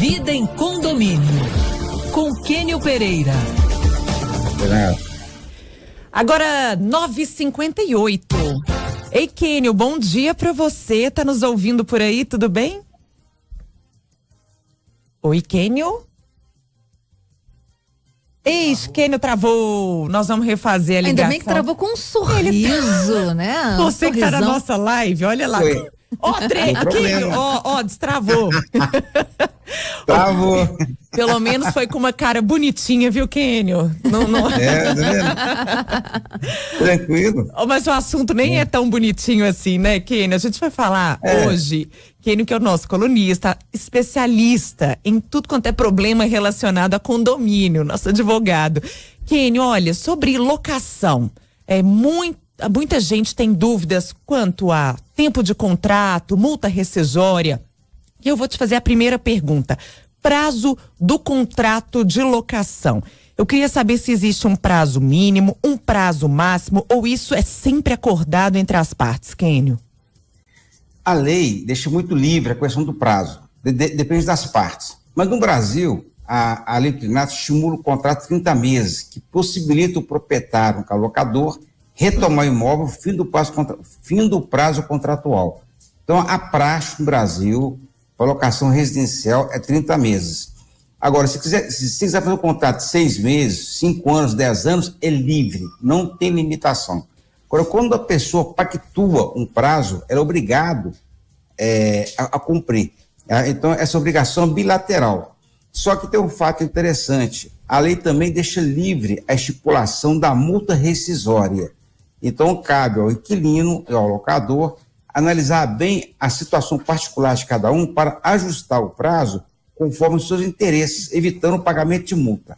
Vida em Condomínio, com Kênio Pereira. Agora, 9h58. Ei, Kênio, bom dia pra você. Tá nos ouvindo por aí, tudo bem? Oi, Kênio? Eis, Kênio travou. Nós vamos refazer a ligação. Ainda bem que travou com um sorriso, né? Você que tá na nossa live, olha lá. Kênio, destravou. Travou. Pelo menos foi com uma cara bonitinha, viu, Kênio? Não... É, tá vendo? Tranquilo. Mas o assunto nem é tão bonitinho assim, né, Kênio? A gente vai falar hoje, Kênio, que é o nosso colunista, especialista em tudo quanto é problema relacionado a condomínio, nosso advogado. Kênio, olha, sobre locação, muita gente tem dúvidas quanto a tempo de contrato, multa rescisória. E eu vou te fazer a primeira pergunta. Prazo do contrato de locação. Eu queria saber se existe um prazo mínimo, um prazo máximo, ou isso é sempre acordado entre as partes, Kênio? A lei deixa muito livre a questão do prazo. Depende das partes. Mas no Brasil, a lei do inquilinato estimula o contrato de 30 meses, que possibilita o proprietário, o locador, retomar o imóvel fim do prazo contratual. Então, a praxe no Brasil, a locação residencial é 30 meses. Agora, se quiser fazer um contrato de 6 meses, 5 anos, 10 anos, é livre, não tem limitação. Agora, quando a pessoa pactua um prazo, ela é obrigado a cumprir. Então, essa obrigação é bilateral. Só que tem um fato interessante, a lei também deixa livre a estipulação da multa rescisória. Então, cabe ao inquilino e ao locador analisar bem a situação particular de cada um para ajustar o prazo conforme os seus interesses, evitando o pagamento de multa.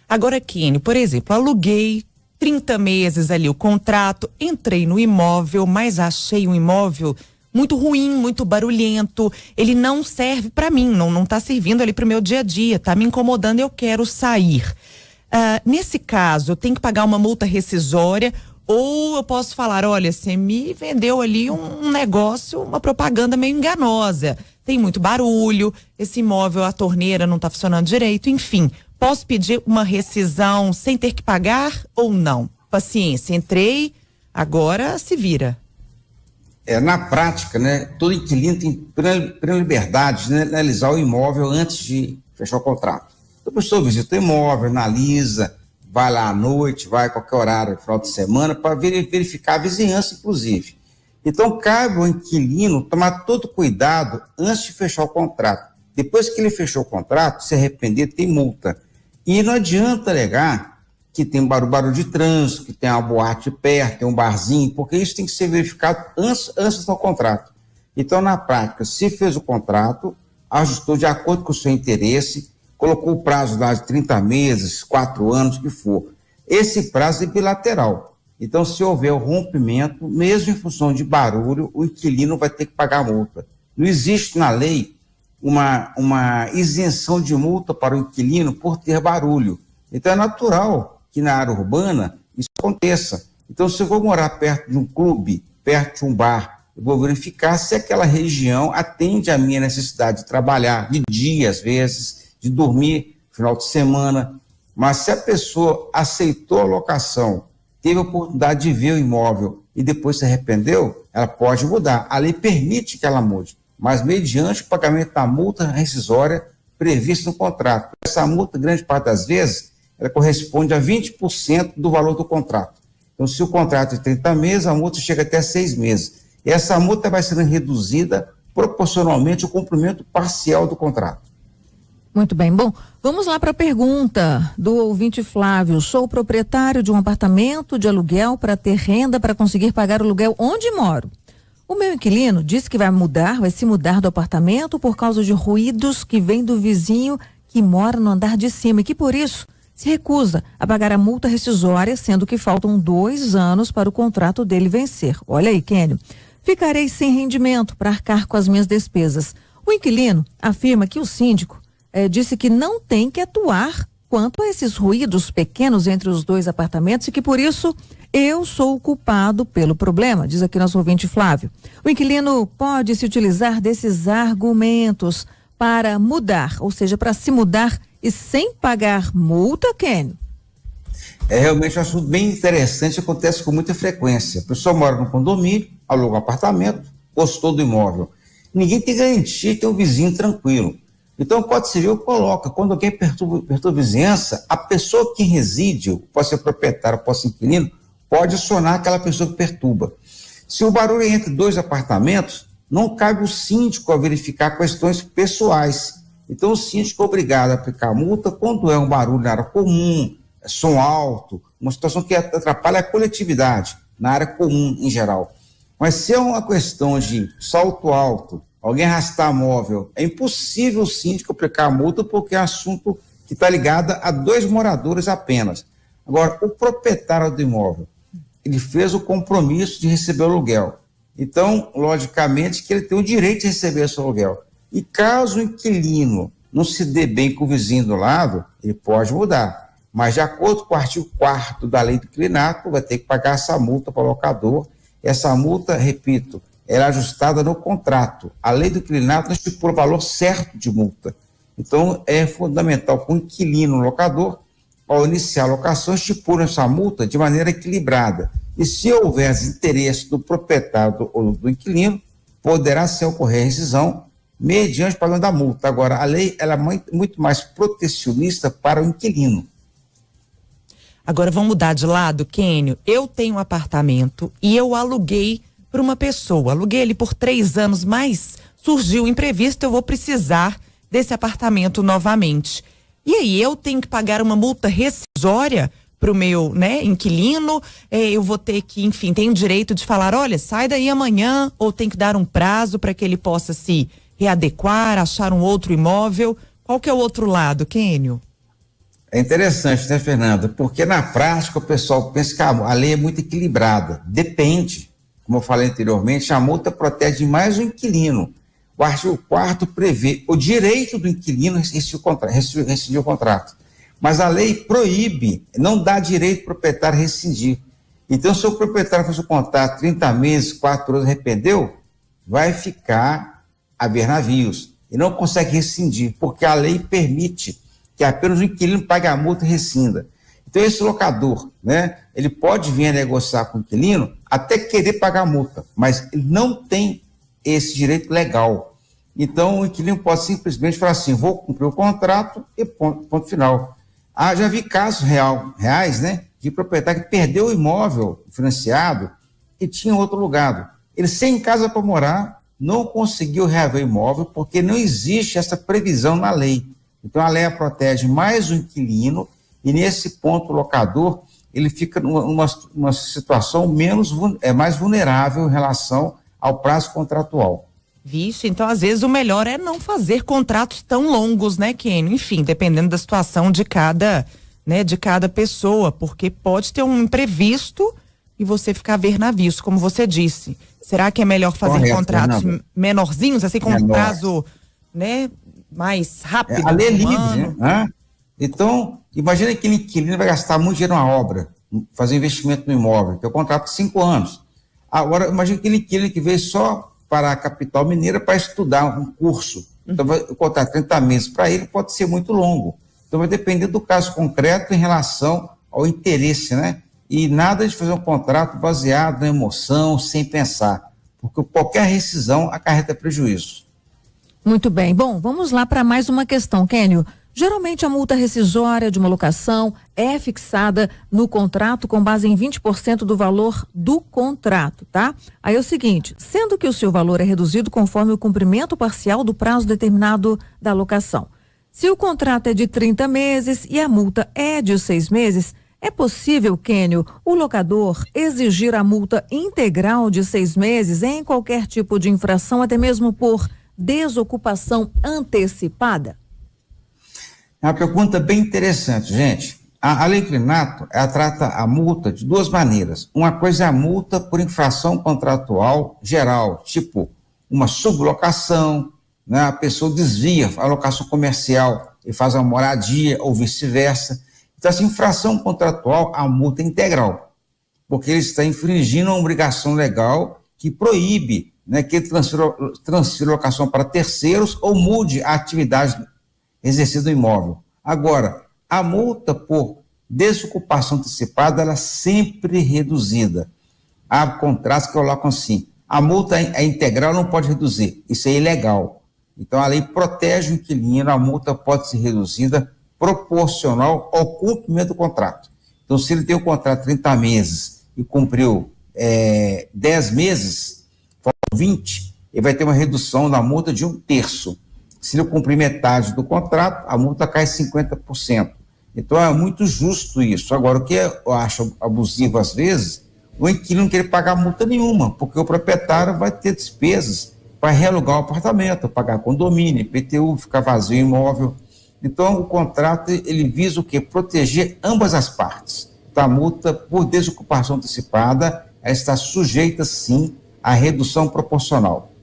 Agora, Kênio, por exemplo, aluguei 30 meses ali o contrato, entrei no imóvel, mas achei um imóvel muito ruim, muito barulhento, ele não serve para mim, não tá servindo ali para o meu dia a dia, tá me incomodando, eu quero sair. Nesse caso, eu tenho que pagar uma multa rescisória, ou eu posso falar, olha, você me vendeu ali um negócio, uma propaganda meio enganosa, tem muito barulho, esse imóvel, a torneira não está funcionando direito, enfim, posso pedir uma rescisão sem ter que pagar ou não? Paciência, entrei, agora se vira. Na prática, né, todo inquilino tem plena liberdade de analisar o imóvel antes de fechar o contrato. Então, a pessoa visita o imóvel, analisa, vai lá à noite, vai a qualquer horário, final de semana, para verificar a vizinhança, inclusive. Então, cabe ao inquilino tomar todo cuidado antes de fechar o contrato. Depois que ele fechou o contrato, se arrepender, tem multa. E não adianta alegar que tem barulho de trânsito, que tem uma boate perto, tem um barzinho, porque isso tem que ser verificado antes do contrato. Então, na prática, se fez o contrato, ajustou de acordo com o seu interesse, colocou o prazo lá de 30 meses, 4 anos, o que for. Esse prazo é bilateral. Então, se houver o rompimento, mesmo em função de barulho, o inquilino vai ter que pagar a multa. Não existe na lei uma isenção de multa para o inquilino por ter barulho. Então, é natural que na área urbana isso aconteça. Então, se eu vou morar perto de um clube, perto de um bar, eu vou verificar se aquela região atende à minha necessidade de trabalhar, de dia, às vezes, de dormir final de semana, mas se a pessoa aceitou a locação, teve a oportunidade de ver o imóvel e depois se arrependeu, ela pode mudar. A lei permite que ela mude, mas mediante o pagamento da multa rescisória prevista no contrato. Essa multa, grande parte das vezes, ela corresponde a 20% do valor do contrato. Então, se o contrato é 30 meses, a multa chega até 6 meses. E essa multa vai sendo reduzida proporcionalmente ao cumprimento parcial do contrato. Muito bem. Bom, vamos lá para a pergunta do ouvinte Flávio. Sou proprietário de um apartamento de aluguel para ter renda para conseguir pagar o aluguel onde moro. O meu inquilino disse que vai se mudar do apartamento por causa de ruídos que vêm do vizinho que mora no andar de cima e que por isso se recusa a pagar a multa rescisória, sendo que faltam 2 anos para o contrato dele vencer. Olha aí, Kênio. Ficarei sem rendimento para arcar com as minhas despesas. O inquilino afirma que o síndico disse que não tem que atuar quanto a esses ruídos pequenos entre os 2 apartamentos e que por isso eu sou o culpado pelo problema, diz aqui nosso ouvinte Flávio. O inquilino pode se utilizar desses argumentos para mudar, ou seja, para se mudar e sem pagar multa, Kênio? É realmente um assunto bem interessante, acontece com muita frequência. A pessoa mora num condomínio, aluga um apartamento, gostou do imóvel. Ninguém tem garantia de ter um vizinho tranquilo. Então, o Código Civil coloca, quando alguém perturba a vizinhança, a pessoa que reside, pode ser proprietário, pode ser inquilino, pode acionar aquela pessoa que perturba. Se o barulho é entre dois apartamentos, não cabe o síndico a verificar questões pessoais. Então, o síndico é obrigado a aplicar multa quando é um barulho na área comum, som alto, uma situação que atrapalha a coletividade, na área comum em geral. Mas se é uma questão de salto alto, alguém arrastar móvel, é impossível o síndico aplicar a multa porque é assunto que está ligado a dois moradores apenas. Agora, o proprietário do imóvel, ele fez o compromisso de receber o aluguel. Então, logicamente, que ele tem o direito de receber esse aluguel. E caso o inquilino não se dê bem com o vizinho do lado, ele pode mudar. Mas, de acordo com o artigo 4º da lei do inquilinato, vai ter que pagar essa multa para o locador. Essa multa, repito, era ajustada no contrato. A lei do inquilinato não estipula o valor certo de multa. Então, é fundamental que o inquilino, o locador, ao iniciar a locação, estipule essa multa de maneira equilibrada. E se houver desinteresse do proprietário ou do inquilino, poderá ser ocorrer rescisão mediante o pagamento da multa. Agora, a lei ela é muito mais protecionista para o inquilino. Agora vamos mudar de lado, Kênio. Eu tenho um apartamento e eu aluguei para uma pessoa. Aluguei ele por 3 anos, mas surgiu um imprevisto, eu vou precisar desse apartamento novamente. E aí eu tenho que pagar uma multa rescisória para o meu, inquilino? Eu vou ter que, enfim, tenho o direito de falar, olha, sai daí amanhã, ou tem que dar um prazo para que ele possa se readequar, achar um outro imóvel? Qual que é o outro lado, Kênio? É interessante, né, Fernanda? Porque na prática o pessoal pensa que a lei é muito equilibrada. Depende. Como eu falei anteriormente, a multa protege mais o inquilino. O artigo 4º prevê o direito do inquilino rescindir o contrato. Mas a lei proíbe, não dá direito ao proprietário rescindir. Então, se o proprietário fez o contrato 30 meses, 4 anos, arrependeu, vai ficar a ver navios. E não consegue rescindir, porque a lei permite que apenas o inquilino pague a multa e rescinda. Então, esse locador, ele pode vir a negociar com o inquilino até querer pagar a multa, mas ele não tem esse direito legal. Então, o inquilino pode simplesmente falar assim, vou cumprir o contrato e ponto final. Já vi casos reais, de proprietário que perdeu o imóvel financiado e tinha outro lugar. Ele sem casa para morar, não conseguiu reaver o imóvel porque não existe essa previsão na lei. Então, a lei protege mais o inquilino e, nesse ponto, o locador ele fica numa situação mais vulnerável em relação ao prazo contratual. Vixe, então às vezes o melhor é não fazer contratos tão longos, Kênio? Enfim, dependendo da situação de cada pessoa, porque pode ter um imprevisto e você ficar a ver navios, como você disse. Será que é melhor fazer contratos menorzinhos, assim, com um prazo, mais rápido? A lei é livre, Então, imagina que aquele inquilino vai gastar muito dinheiro numa obra, fazer investimento no imóvel, que é um contrato de 5 anos. Agora, imagina aquele inquilino que veio só para a capital mineira para estudar um curso. Então, o contrato de 30 meses para ele pode ser muito longo. Então, vai depender do caso concreto em relação ao interesse, E nada de fazer um contrato baseado na emoção, sem pensar, porque qualquer rescisão acarreta prejuízo. Muito bem. Bom, vamos lá para mais uma questão, Kênio. Geralmente a multa rescisória de uma locação é fixada no contrato com base em 20% do valor do contrato, tá? Aí é o seguinte, sendo que o seu valor é reduzido conforme o cumprimento parcial do prazo determinado da locação. Se o contrato é de 30 meses e a multa é de 6 meses, é possível, Kênio, o locador exigir a multa integral de 6 meses em qualquer tipo de infração, até mesmo por desocupação antecipada? É uma pergunta bem interessante, gente. A lei do inquilinato, ela trata a multa de 2 maneiras. Uma coisa é a multa por infração contratual geral, tipo uma sublocação, A pessoa desvia a locação comercial e faz uma moradia ou vice-versa. Então, essa infração contratual, a multa é integral, porque ele está infringindo uma obrigação legal que proíbe né, que ele transfira a locação para terceiros ou mude a atividade exercida no imóvel. Agora, a multa por desocupação antecipada, ela é sempre reduzida. Há contratos que colocam assim, a multa é integral, não pode reduzir, isso é ilegal. Então a lei protege o inquilino, a multa pode ser reduzida proporcional ao cumprimento do contrato. Então se ele tem um contrato de 30 meses e cumpriu 10 meses, faltam 20, ele vai ter uma redução da multa de 1/3. Se ele cumprir metade do contrato, a multa cai 50%. Então é muito justo isso. Agora, o que eu acho abusivo às vezes, o inquilino não quer pagar multa nenhuma, porque o proprietário vai ter despesas para realugar o apartamento, pagar condomínio, IPTU, ficar vazio o imóvel. Então o contrato, ele visa o quê? Proteger ambas as partes. Então, a multa por desocupação antecipada, ela está sujeita sim à redução proporcional.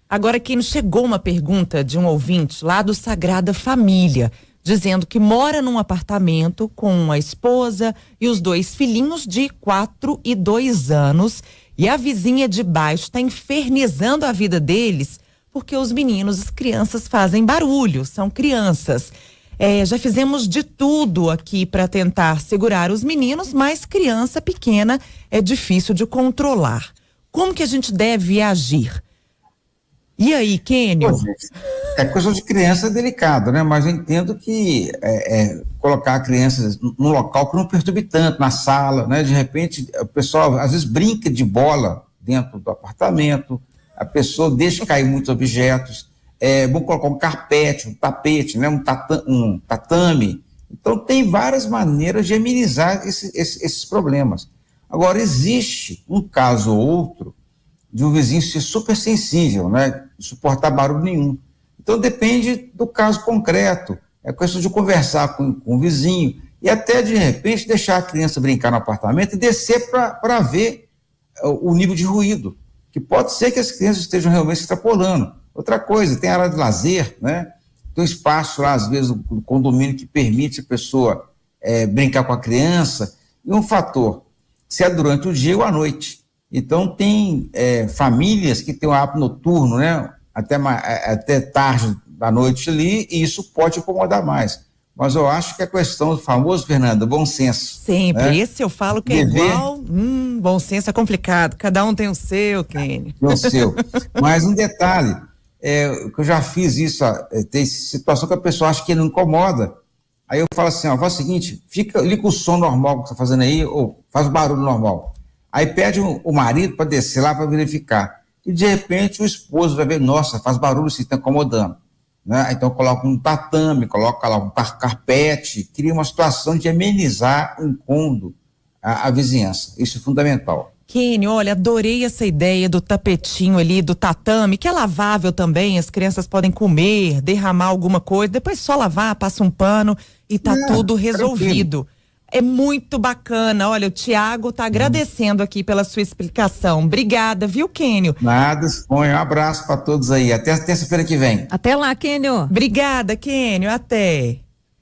Agora, quem chegou uma pergunta de um ouvinte lá do Sagrada Família, dizendo que mora num apartamento com a esposa e os 2 filhinhos de 4 e 2 anos, e a vizinha de baixo está infernizando a vida deles porque os meninos, as crianças fazem barulho, são crianças. Já fizemos de tudo aqui para tentar segurar os meninos, mas criança pequena é difícil de controlar. Como que a gente deve agir? E aí, Kênio? É coisa de criança é delicado, né? Mas eu entendo que colocar a criança num local que não perturbe tanto, na sala, né? De repente, o pessoal às vezes brinca de bola dentro do apartamento, a pessoa deixa cair muitos objetos, vamos colocar um carpete, um tapete, né? um tatame. Então, tem várias maneiras de amenizar esses problemas. Agora, existe um caso ou outro de um vizinho ser super sensível, né? Suportar barulho nenhum. Então depende do caso concreto, é questão de conversar com o vizinho e até de repente deixar a criança brincar no apartamento e descer para ver o nível de ruído, que pode ser que as crianças estejam realmente extrapolando. Outra coisa, tem área de lazer, né? Tem um espaço lá, às vezes, do condomínio que permite a pessoa brincar com a criança, e um fator, se é durante o dia ou à noite. Então, tem famílias que têm um hábito noturno, né? Até tarde da noite ali, e isso pode incomodar mais. Mas eu acho que a questão do famoso, Fernanda, bom senso. Sempre. Né? Esse eu falo que é igual. Bom senso é complicado. Cada um tem o seu, Kênio. O seu. Mas um detalhe, que eu já fiz isso, tem situação que a pessoa acha que não incomoda. Aí eu falo assim, faz o seguinte, liga o som normal que você está fazendo aí, ou faz o barulho normal. Aí pede o marido para descer lá para verificar. E de repente o esposo vai ver, nossa, faz barulho, se está incomodando. Né? Então coloca um tatame, coloca lá um carpete, cria uma situação de amenizar o incômodo à vizinhança. Isso é fundamental. Kênio, olha, adorei essa ideia do tapetinho ali, do tatame, que é lavável também, as crianças podem comer, derramar alguma coisa, depois só lavar, passa um pano e tá tudo resolvido. Tranquilo. É muito bacana. Olha, o Tiago tá agradecendo aqui pela sua explicação. Obrigada, viu, Kênio? Nada, um abraço para todos aí. Até terça-feira que vem. Até lá, Kênio. Obrigada, Kênio. Até.